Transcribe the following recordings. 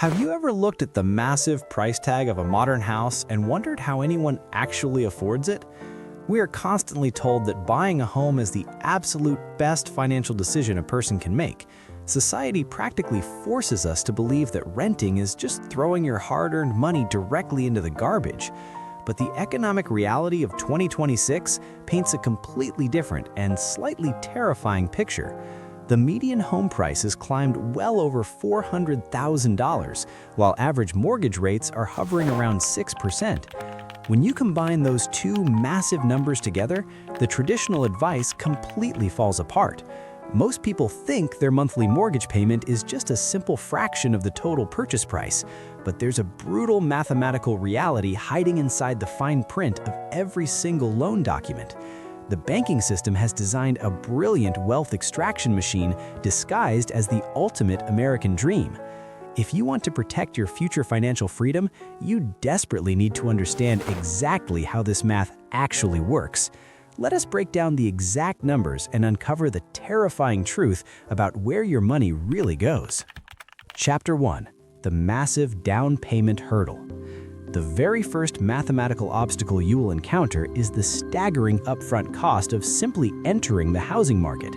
Have you ever looked at the massive price tag of a modern house and wondered how anyone actually affords it? We are constantly told that buying a home is the absolute best financial decision a person can make. Society practically forces us to believe that renting is just throwing your hard-earned money directly into the garbage. But the economic reality of 2026 paints a completely different and slightly terrifying picture. The median home price has climbed well over $400,000, while average mortgage rates are hovering around 6%. When you combine those two massive numbers together, the traditional advice completely falls apart. Most people think their monthly mortgage payment is just a simple fraction of the total purchase price, but there's a brutal mathematical reality hiding inside the fine print of every single loan document. The banking system has designed a brilliant wealth extraction machine disguised as the ultimate American dream. If you want to protect your future financial freedom, you desperately need to understand exactly how this math actually works. Let us break down the exact numbers and uncover the terrifying truth about where your money really goes. Chapter 1. The massive down payment hurdle. The very first mathematical obstacle you will encounter is the staggering upfront cost of simply entering the housing market.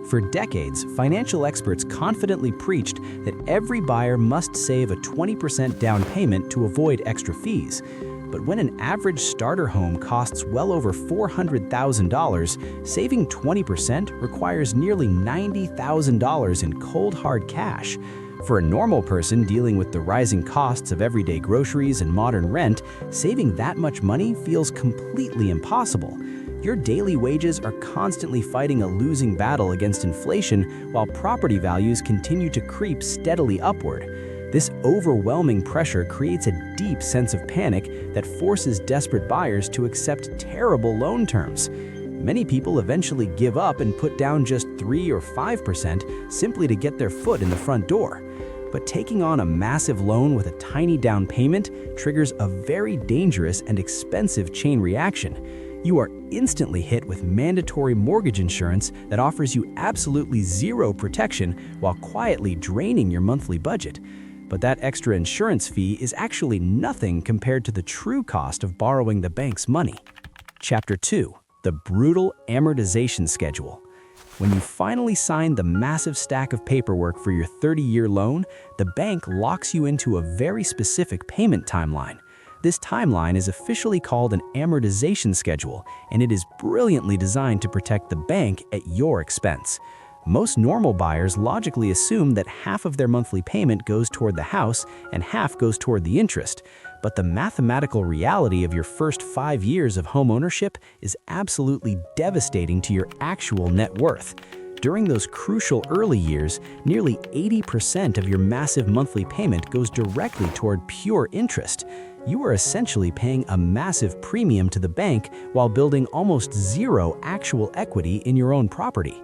For decades, financial experts confidently preached that every buyer must save a 20% down payment to avoid extra fees. But when an average starter home costs well over $400,000, saving 20% requires nearly $90,000 in cold hard cash. For a normal person dealing with the rising costs of everyday groceries and modern rent, saving that much money feels completely impossible. Your daily wages are constantly fighting a losing battle against inflation while property values continue to creep steadily upward. This overwhelming pressure creates a deep sense of panic that forces desperate buyers to accept terrible loan terms. Many people eventually give up and put down just 3 or 5% simply to get their foot in the front door. But taking on a massive loan with a tiny down payment triggers a very dangerous and expensive chain reaction. You are instantly hit with mandatory mortgage insurance that offers you absolutely zero protection while quietly draining your monthly budget. But that extra insurance fee is actually nothing compared to the true cost of borrowing the bank's money. Chapter 2. The brutal amortization schedule. When you finally sign the massive stack of paperwork for your 30-year loan, the bank locks you into a very specific payment timeline. This timeline is officially called an amortization schedule, and it is brilliantly designed to protect the bank at your expense. Most normal buyers logically assume that half of their monthly payment goes toward the house and half goes toward the interest. But the mathematical reality of your first 5 years of home ownership is absolutely devastating to your actual net worth. During those crucial early years, nearly 80% of your massive monthly payment goes directly toward pure interest. You are essentially paying a massive premium to the bank while building almost zero actual equity in your own property.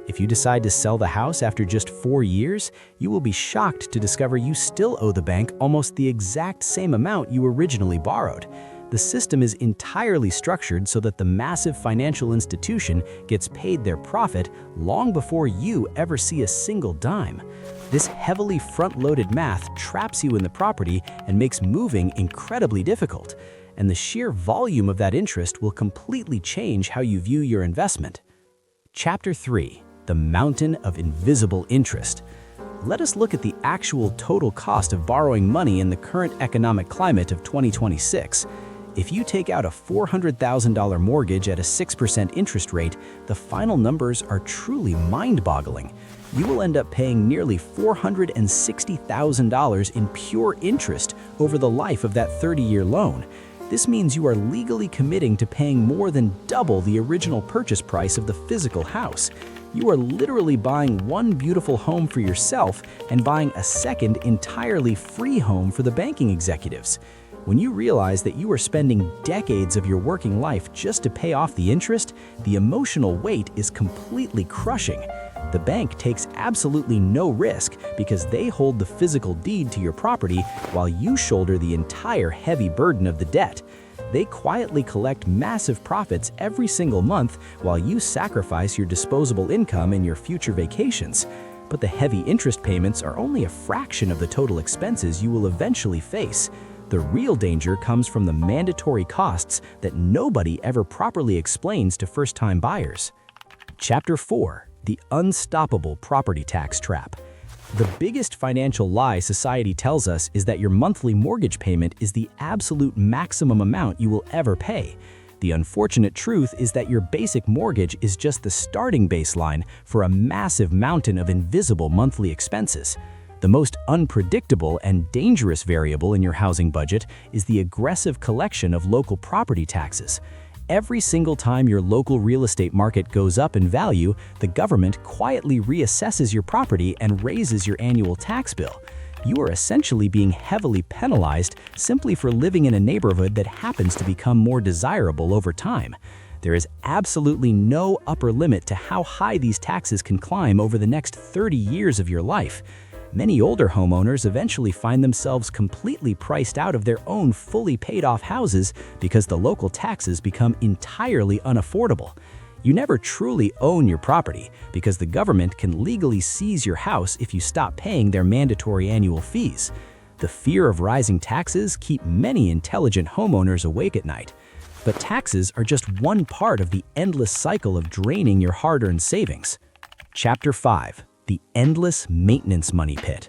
If you decide to sell the house after just 4 years, you will be shocked to discover you still owe the bank almost the exact same amount you originally borrowed. The system is entirely structured so that the massive financial institution gets paid their profit long before you ever see a single dime. This heavily front-loaded math traps you in the property and makes moving incredibly difficult. And the sheer volume of that interest will completely change how you view your investment. Chapter 3. The mountain of invisible interest. Let us look at the actual total cost of borrowing money in the current economic climate of 2026. If you take out a $400,000 mortgage at a 6% interest rate, the final numbers are truly mind-boggling. You will end up paying nearly $460,000 in pure interest over the life of that 30-year loan. This means you are legally committing to paying more than double the original purchase price of the physical house. You are literally buying one beautiful home for yourself and buying a second entirely free home for the banking executives. When you realize that you are spending decades of your working life just to pay off the interest, the emotional weight is completely crushing. The bank takes absolutely no risk because they hold the physical deed to your property while you shoulder the entire heavy burden of the debt. They quietly collect massive profits every single month while you sacrifice your disposable income and your future vacations. but the heavy interest payments are only a fraction of the total expenses you will eventually face. The real danger comes from the mandatory costs that nobody ever properly explains to first-time buyers. Chapter 4: The Unstoppable Property Tax Trap. The biggest financial lie society tells us is that your monthly mortgage payment is the absolute maximum amount you will ever pay. The unfortunate truth is that your basic mortgage is just the starting baseline for a massive mountain of invisible monthly expenses. The most unpredictable and dangerous variable in your housing budget is the aggressive collection of local property taxes. Every single time your local real estate market goes up in value, the government quietly reassesses your property and raises your annual tax bill. You are essentially being heavily penalized simply for living in a neighborhood that happens to become more desirable over time. There is absolutely no upper limit to how high these taxes can climb over the next 30 years of your life. Many older homeowners eventually find themselves completely priced out of their own fully paid-off houses because the local taxes become entirely unaffordable. You never truly own your property because the government can legally seize your house if you stop paying their mandatory annual fees. The fear of rising taxes keep many intelligent homeowners awake at night. But taxes are just one part of the endless cycle of draining your hard-earned savings. Chapter 5: The Endless Maintenance Money Pit.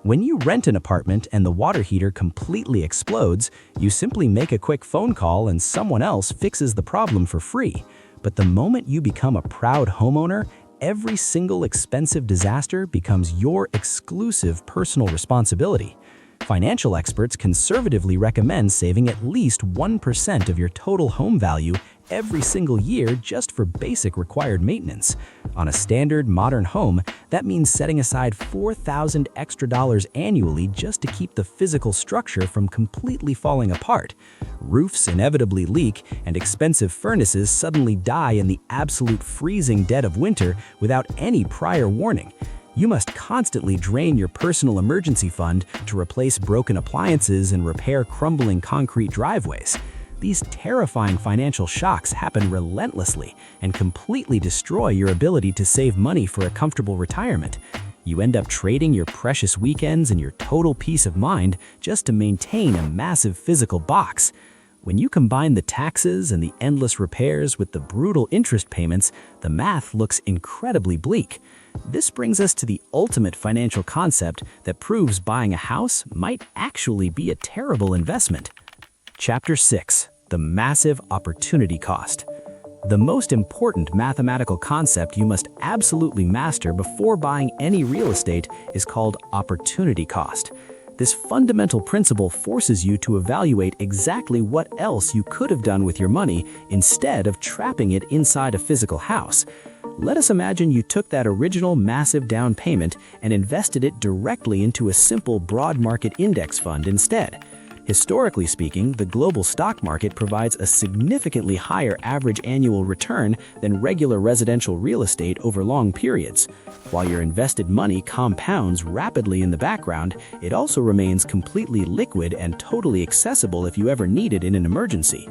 When you rent an apartment and the water heater completely explodes, you simply make a quick phone call and someone else fixes the problem for free. But the moment you become a proud homeowner, every single expensive disaster becomes your exclusive personal responsibility. Financial experts conservatively recommend saving at least 1% of your total home value every single year just for basic required maintenance. On a standard modern home, that means setting aside $4,000 extra annually just to keep the physical structure from completely falling apart. Roofs inevitably leak, and expensive furnaces suddenly die in the absolute freezing dead of winter without any prior warning. You must constantly drain your personal emergency fund to replace broken appliances and repair crumbling concrete driveways. These terrifying financial shocks happen relentlessly and completely destroy your ability to save money for a comfortable retirement. You end up trading your precious weekends and your total peace of mind just to maintain a massive physical box. When you combine the taxes and the endless repairs with the brutal interest payments, the math looks incredibly bleak. This brings us to the ultimate financial concept that proves buying a house might actually be a terrible investment. Chapter 6: The Massive Opportunity Cost. The most important mathematical concept you must absolutely master before buying any real estate is called opportunity cost. This fundamental principle forces you to evaluate exactly what else you could have done with your money instead of trapping it inside a physical house. Let us imagine you took that original massive down payment and invested it directly into a simple broad market index fund instead. Historically speaking, the global stock market provides a significantly higher average annual return than regular residential real estate over long periods. While your invested money compounds rapidly in the background, it also remains completely liquid and totally accessible if you ever need it in an emergency.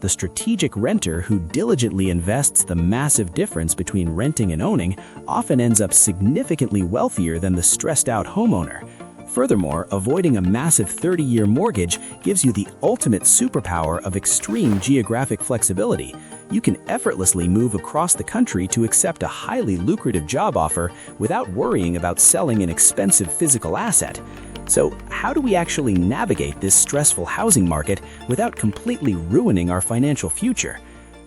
The strategic renter who diligently invests the massive difference between renting and owning often ends up significantly wealthier than the stressed-out homeowner. Furthermore, avoiding a massive 30-year mortgage gives you the ultimate superpower of extreme geographic flexibility. You can effortlessly move across the country to accept a highly lucrative job offer without worrying about selling an expensive physical asset. So, how do we actually navigate this stressful housing market without completely ruining our financial future?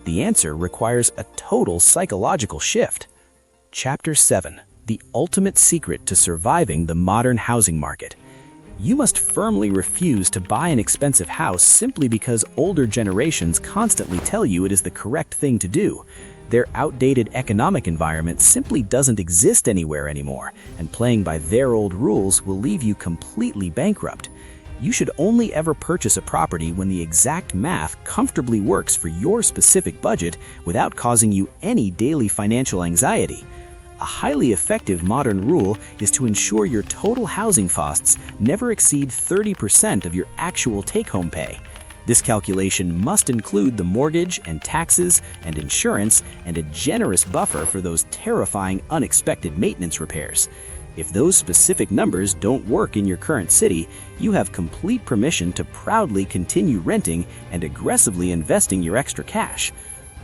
The answer requires a total psychological shift. Chapter 7: The Ultimate Secret to Surviving the Modern Housing Market. You must firmly refuse to buy an expensive house simply because older generations constantly tell you it is the correct thing to do. Their outdated economic environment simply doesn't exist anywhere anymore, and playing by their old rules will leave you completely bankrupt. You should only ever purchase a property when the exact math comfortably works for your specific budget without causing you any daily financial anxiety. A highly effective modern rule is to ensure your total housing costs never exceed 30% of your actual take-home pay. This calculation must include the mortgage and taxes and insurance and a generous buffer for those terrifying unexpected maintenance repairs. If those specific numbers don't work in your current city, you have complete permission to proudly continue renting and aggressively investing your extra cash.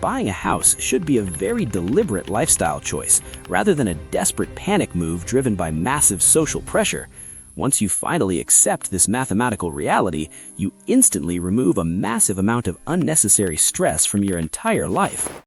Buying a house should be a very deliberate lifestyle choice, rather than a desperate panic move driven by massive social pressure. Once you finally accept this mathematical reality, you instantly remove a massive amount of unnecessary stress from your entire life.